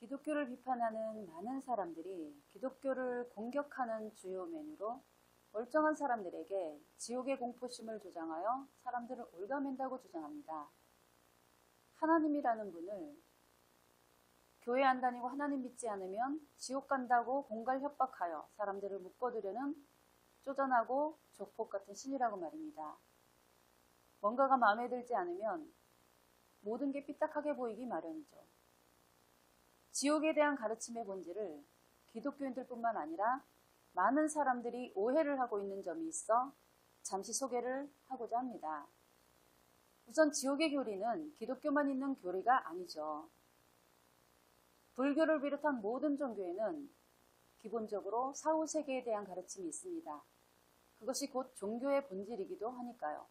기독교를 비판하는 많은 사람들이 기독교를 공격하는 주요 메뉴로 멀쩡한 사람들에게 지옥의 공포심을 조장하여 사람들을 올가맨다고 주장합니다. 하나님이라는 분을 교회 안 다니고 하나님 믿지 않으면 지옥 간다고 공갈 협박하여 사람들을 묶어두려는 쪼잔하고 조폭 같은 신이라고 말입니다. 뭔가가 마음에 들지 않으면 모든 게 삐딱하게 보이기 마련이죠. 지옥에 대한 가르침의 본질을 기독교인들뿐만 아니라 많은 사람들이 오해를 하고 있는 점이 있어 잠시 소개를 하고자 합니다. 우선 지옥의 교리는 기독교만 있는 교리가 아니죠. 불교를 비롯한 모든 종교에는 기본적으로 사후세계에 대한 가르침이 있습니다. 그것이 곧 종교의 본질이기도 하니까요.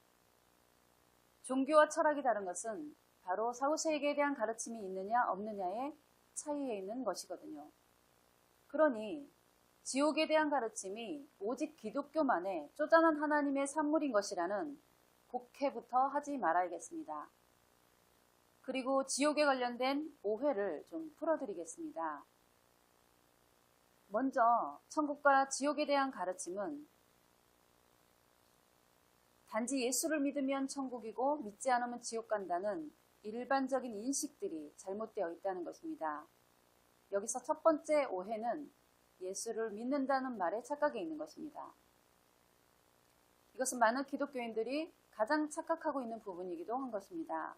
종교와 철학이 다른 것은 바로 사후세계에 대한 가르침이 있느냐 없느냐의 차이에 있는 것이거든요. 그러니 지옥에 대한 가르침이 오직 기독교만의 쪼잔한 하나님의 산물인 것이라는 곡해부터 하지 말아야겠습니다. 그리고 지옥에 관련된 오해를 좀 풀어드리겠습니다. 먼저 천국과 지옥에 대한 가르침은 단지 예수를 믿으면 천국이고 믿지 않으면 지옥 간다는 일반적인 인식들이 잘못되어 있다는 것입니다. 여기서 첫 번째 오해는 예수를 믿는다는 말에 착각이 있는 것입니다. 이것은 많은 기독교인들이 가장 착각하고 있는 부분이기도 한 것입니다.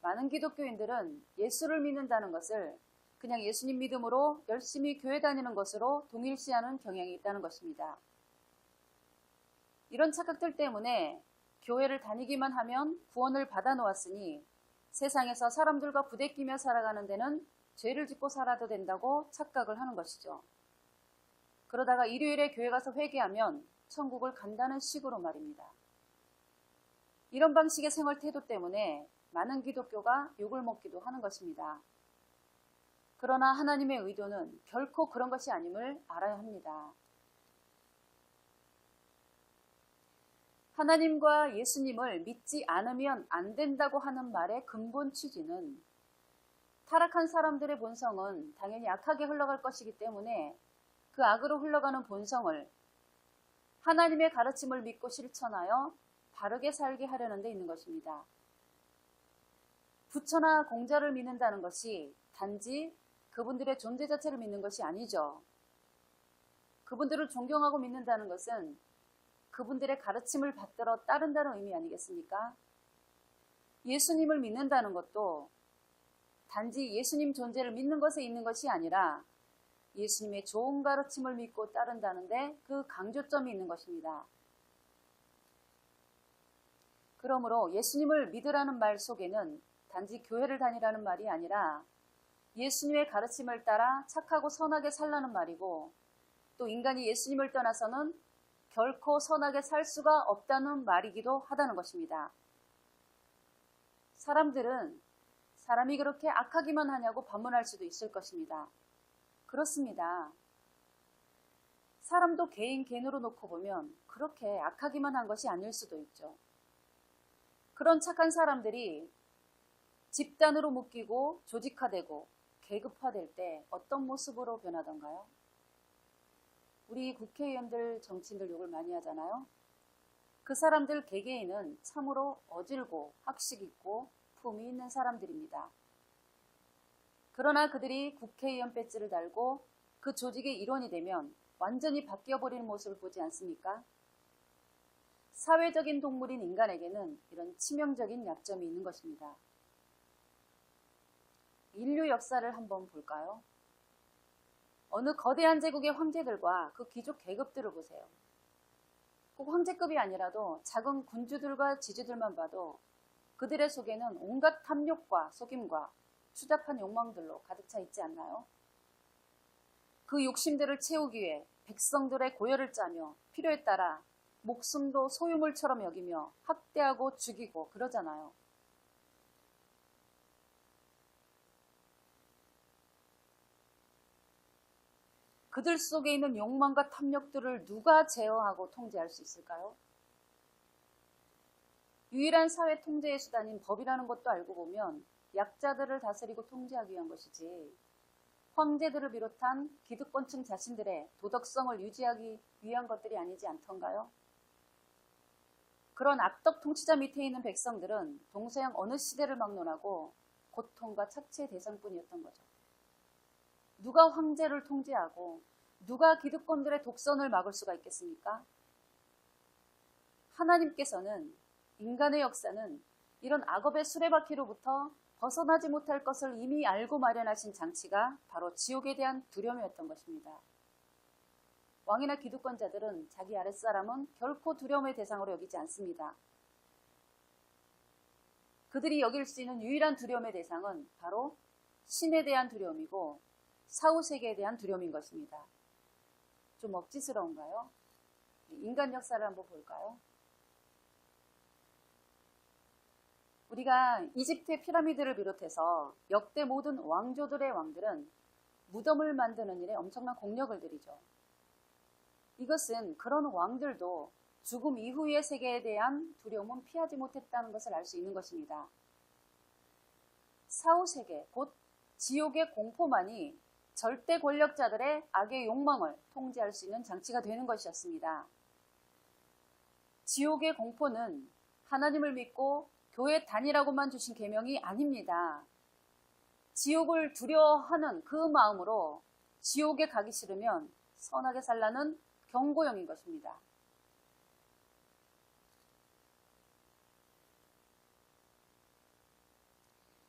많은 기독교인들은 예수를 믿는다는 것을 그냥 예수님 믿음으로 열심히 교회 다니는 것으로 동일시하는 경향이 있다는 것입니다. 이런 착각들 때문에 교회를 다니기만 하면 구원을 받아 놓았으니 세상에서 사람들과 부대끼며 살아가는 데는 죄를 짓고 살아도 된다고 착각을 하는 것이죠. 그러다가 일요일에 교회 가서 회개하면 천국을 간다는 식으로 말입니다. 이런 방식의 생활 태도 때문에 많은 기독교가 욕을 먹기도 하는 것입니다. 그러나 하나님의 의도는 결코 그런 것이 아님을 알아야 합니다. 하나님과 예수님을 믿지 않으면 안 된다고 하는 말의 근본 취지는 타락한 사람들의 본성은 당연히 악하게 흘러갈 것이기 때문에 그 악으로 흘러가는 본성을 하나님의 가르침을 믿고 실천하여 바르게 살게 하려는 데 있는 것입니다. 부처나 공자를 믿는다는 것이 단지 그분들의 존재 자체를 믿는 것이 아니죠. 그분들을 존경하고 믿는다는 것은 그분들의 가르침을 받들어 따른다는 의미 아니겠습니까? 예수님을 믿는다는 것도 단지 예수님 존재를 믿는 것에 있는 것이 아니라 예수님의 좋은 가르침을 믿고 따른다는데 그 강조점이 있는 것입니다. 그러므로 예수님을 믿으라는 말 속에는 단지 교회를 다니라는 말이 아니라 예수님의 가르침을 따라 착하고 선하게 살라는 말이고 또 인간이 예수님을 떠나서는 결코 선하게 살 수가 없다는 말이기도 하다는 것입니다. 사람들은 사람이 그렇게 악하기만 하냐고 반문할 수도 있을 것입니다. 그렇습니다. 사람도 개인 개인으로 놓고 보면 그렇게 악하기만 한 것이 아닐 수도 있죠. 그런 착한 사람들이 집단으로 묶이고 조직화되고 계급화될 때 어떤 모습으로 변하던가요? 우리 국회의원들, 정치인들 욕을 많이 하잖아요. 그 사람들 개개인은 참으로 어질고 학식 있고 품이 있는 사람들입니다. 그러나 그들이 국회의원 배지를 달고 그 조직의 일원이 되면 완전히 바뀌어버리는 모습을 보지 않습니까? 사회적인 동물인 인간에게는 이런 치명적인 약점이 있는 것입니다. 인류 역사를 한번 볼까요? 어느 거대한 제국의 황제들과 그 귀족 계급들을 보세요. 꼭 황제급이 아니라도 작은 군주들과 지주들만 봐도 그들의 속에는 온갖 탐욕과 속임과 추잡한 욕망들로 가득 차 있지 않나요? 그 욕심들을 채우기 위해 백성들의 고열을 짜며 필요에 따라 목숨도 소유물처럼 여기며 학대하고 죽이고 그러잖아요. 그들 속에 있는 욕망과 탐욕들을 누가 제어하고 통제할 수 있을까요? 유일한 사회 통제의 수단인 법이라는 것도 알고 보면 약자들을 다스리고 통제하기 위한 것이지 황제들을 비롯한 기득권층 자신들의 도덕성을 유지하기 위한 것들이 아니지 않던가요? 그런 악덕 통치자 밑에 있는 백성들은 동서양 어느 시대를 막론하고 고통과 착취의 대상뿐이었던 거죠. 누가 황제를 통제하고 누가 기득권들의 독선을 막을 수가 있겠습니까? 하나님께서는 인간의 역사는 이런 악업의 수레바퀴로부터 벗어나지 못할 것을 이미 알고 마련하신 장치가 바로 지옥에 대한 두려움이었던 것입니다. 왕이나 기득권자들은 자기 아랫사람은 결코 두려움의 대상으로 여기지 않습니다. 그들이 여길 수 있는 유일한 두려움의 대상은 바로 신에 대한 두려움이고 사후세계에 대한 두려움인 것입니다. 좀 억지스러운가요? 인간 역사를 한번 볼까요? 우리가 이집트의 피라미드를 비롯해서 역대 모든 왕조들의 왕들은 무덤을 만드는 일에 엄청난 공력을 들이죠. 이것은 그런 왕들도 죽음 이후의 세계에 대한 두려움은 피하지 못했다는 것을 알 수 있는 것입니다. 사후세계, 곧 지옥의 공포만이 절대 권력자들의 악의 욕망을 통제할 수 있는 장치가 되는 것이었습니다. 지옥의 공포는 하나님을 믿고 교회 다니라고만 주신 계명이 아닙니다. 지옥을 두려워하는 그 마음으로 지옥에 가기 싫으면 선하게 살라는 경고형인 것입니다.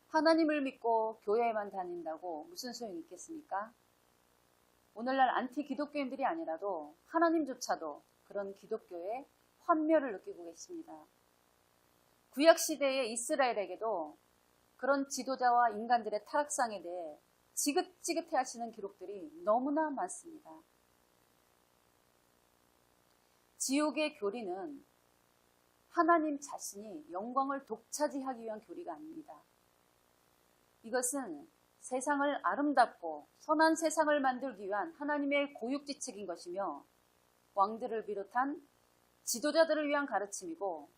하나님을 믿고 교회에만 다닌다고 무슨 소용이 있겠습니까? 오늘날 안티 기독교인들이 아니라도 하나님조차도 그런 기독교의 환멸을 느끼고 계십니다. 구약시대의 이스라엘에게도 그런 지도자와 인간들의 타락상에 대해 지긋지긋해 하시는 기록들이 너무나 많습니다. 지옥의 교리는 하나님 자신이 영광을 독차지하기 위한 교리가 아닙니다. 이것은 세상을 아름답고 선한 세상을 만들기 위한 하나님의 고육지책인 것이며 왕들을 비롯한 지도자들을 위한 가르침이고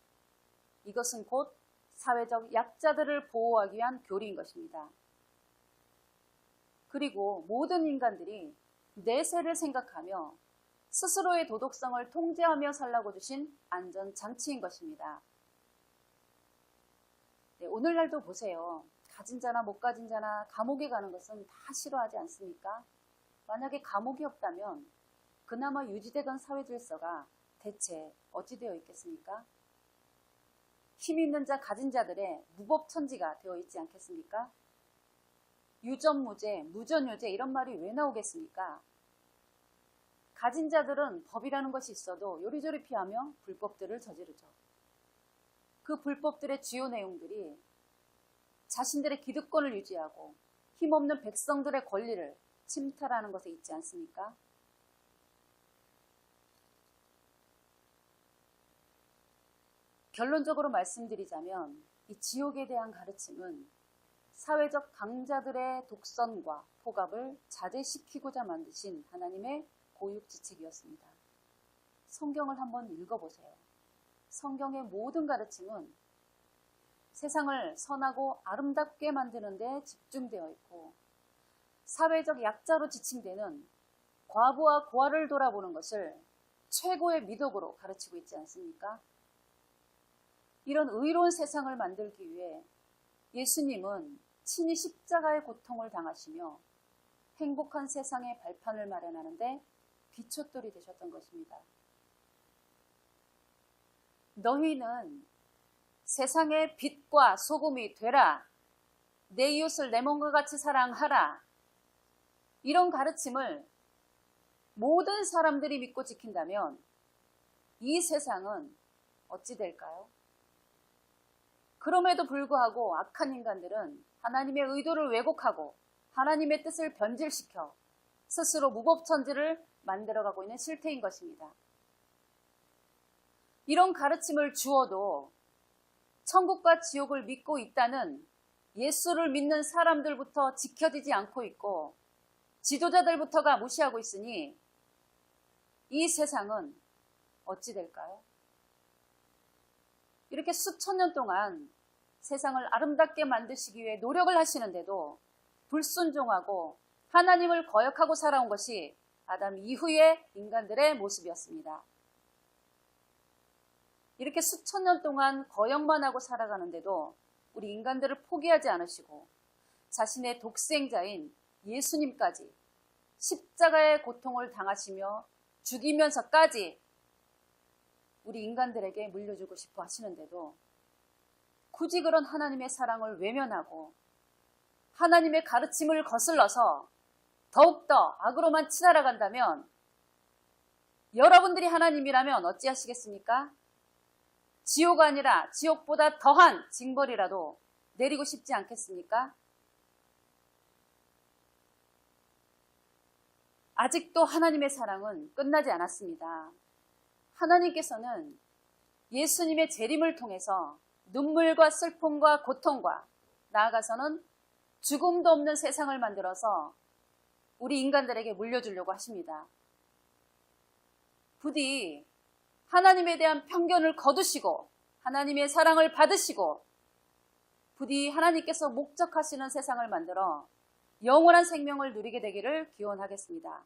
이것은 곧 사회적 약자들을 보호하기 위한 교리인 것입니다. 그리고 모든 인간들이 내세를 생각하며 스스로의 도덕성을 통제하며 살라고 주신 안전장치인 것입니다. 네, 오늘날도 보세요. 가진 자나 못 가진 자나 감옥에 가는 것은 다 싫어하지 않습니까? 만약에 감옥이 없다면 그나마 유지되던 사회 질서가 대체 어찌 되어 있겠습니까? 힘 있는 자 가진 자들의 무법천지가 되어 있지 않겠습니까? 유전무죄, 무전유죄 이런 말이 왜 나오겠습니까? 가진 자들은 법이라는 것이 있어도 요리조리 피하며 불법들을 저지르죠. 그 불법들의 주요 내용들이 자신들의 기득권을 유지하고 힘없는 백성들의 권리를 침탈하는 것에 있지 않습니까? 결론적으로 말씀드리자면 이 지옥에 대한 가르침은 사회적 강자들의 독선과 폭압을 자제시키고자 만드신 하나님의 고육지책이었습니다. 성경을 한번 읽어보세요. 성경의 모든 가르침은 세상을 선하고 아름답게 만드는 데 집중되어 있고 사회적 약자로 지칭되는 과부와 고아를 돌아보는 것을 최고의 미덕으로 가르치고 있지 않습니까? 이런 의로운 세상을 만들기 위해 예수님은 친히 십자가의 고통을 당하시며 행복한 세상의 발판을 마련하는데 기초돌이 되셨던 것입니다. 너희는 세상의 빛과 소금이 되라. 내 이웃을 내 몸과 같이 사랑하라. 이런 가르침을 모든 사람들이 믿고 지킨다면 이 세상은 어찌 될까요? 그럼에도 불구하고 악한 인간들은 하나님의 의도를 왜곡하고 하나님의 뜻을 변질시켜 스스로 무법천지를 만들어가고 있는 실태인 것입니다. 이런 가르침을 주어도 천국과 지옥을 믿고 있다는 예수를 믿는 사람들부터 지켜지지 않고 있고 지도자들부터가 무시하고 있으니 이 세상은 어찌 될까요? 이렇게 수천 년 동안 세상을 아름답게 만드시기 위해 노력을 하시는데도 불순종하고 하나님을 거역하고 살아온 것이 아담 이후의 인간들의 모습이었습니다. 이렇게 수천 년 동안 거역만 하고 살아가는데도 우리 인간들을 포기하지 않으시고 자신의 독생자인 예수님까지 십자가의 고통을 당하시며 죽이면서까지 우리 인간들에게 물려주고 싶어 하시는데도 굳이 그런 하나님의 사랑을 외면하고 하나님의 가르침을 거슬러서 더욱더 악으로만 치달아간다면 여러분들이 하나님이라면 어찌하시겠습니까? 지옥 아니라 지옥보다 더한 징벌이라도 내리고 싶지 않겠습니까? 아직도 하나님의 사랑은 끝나지 않았습니다. 하나님께서는 예수님의 재림을 통해서 눈물과 슬픔과 고통과 나아가서는 죽음도 없는 세상을 만들어서 우리 인간들에게 물려주려고 하십니다. 부디 하나님에 대한 편견을 거두시고 하나님의 사랑을 받으시고 부디 하나님께서 목적하시는 세상을 만들어 영원한 생명을 누리게 되기를 기원하겠습니다.